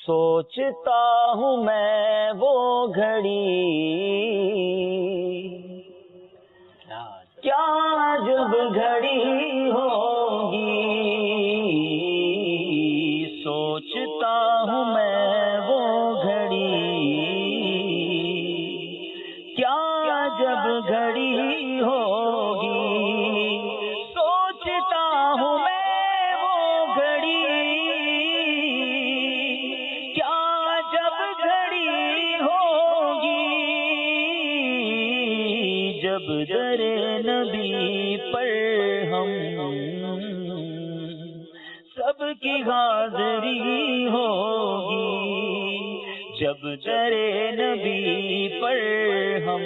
سوچتا ہوں میں وہ گھڑی کیا جب گھڑی ہوگی، سوچتا ہوں میں وہ گھڑی کیا جب گھڑی ہوگی، سوچتا ہوں میں وہ گھڑی کیا جب گھڑی ہوگی، جب در نبی پر ہم سب کی حاضری ہوگی، جب در نبی پر ہم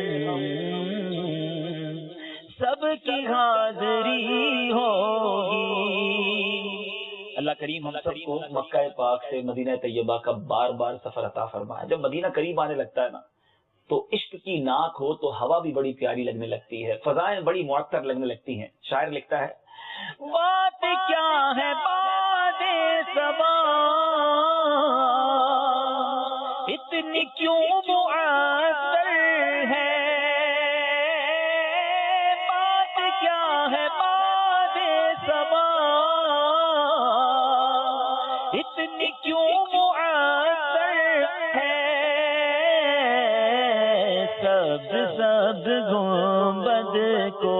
سب کی حاضری ہوگی۔ اللہ کریم ہم سب کو مکہ پاک سے مدینہ طیبہ کا بار بار سفر عطا فرمائے۔ جب مدینہ قریب آنے لگتا ہے نا تو عشق کی ناک ہو تو ہوا بھی بڑی پیاری لگنے لگتی ہے، فضائیں بڑی معطر لگنے لگتی ہیں۔ شاعر لکھتا ہے بات کیا ہے باد صبا اتنی کیوں معطر ہے، بات کیا ہے باد صبا اتنی کیوں معطر ہے، سبز سبز گنبد کو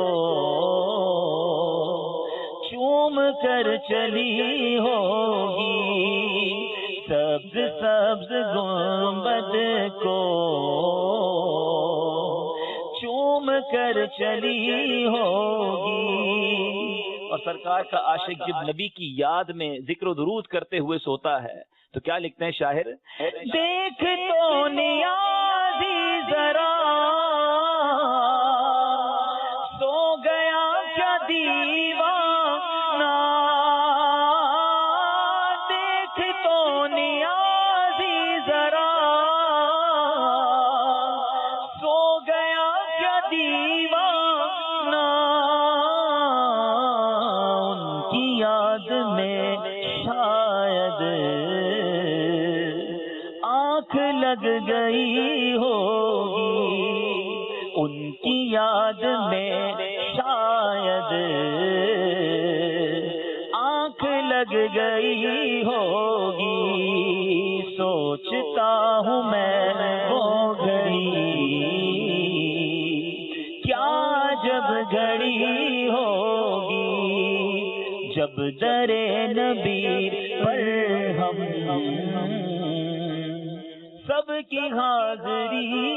چوم کر چلی ہوگی، سبز سبز گنبد کو چوم کر چلی ہوگی۔ اور سرکار کا عاشق جب نبی کی یاد میں ذکر و درود کرتے ہوئے سوتا ہے تو کیا لکھتے ہیں شاعر، دیکھ تو نیازی ذرا سو گیا کیا دیوانہ، دیکھ تو نیازی ذرا سو گیا کیا دیوانہ، ان کی یاد میں شاید آنکھ لگ گئی ہوگی، ان کی یاد میں شاید آنکھ لگ گئی ہوگی، سوچتا ہوں میں وہ گھڑی کیا جب گھڑی ہوگی، جب در نبی پر ہم سب کی حاضری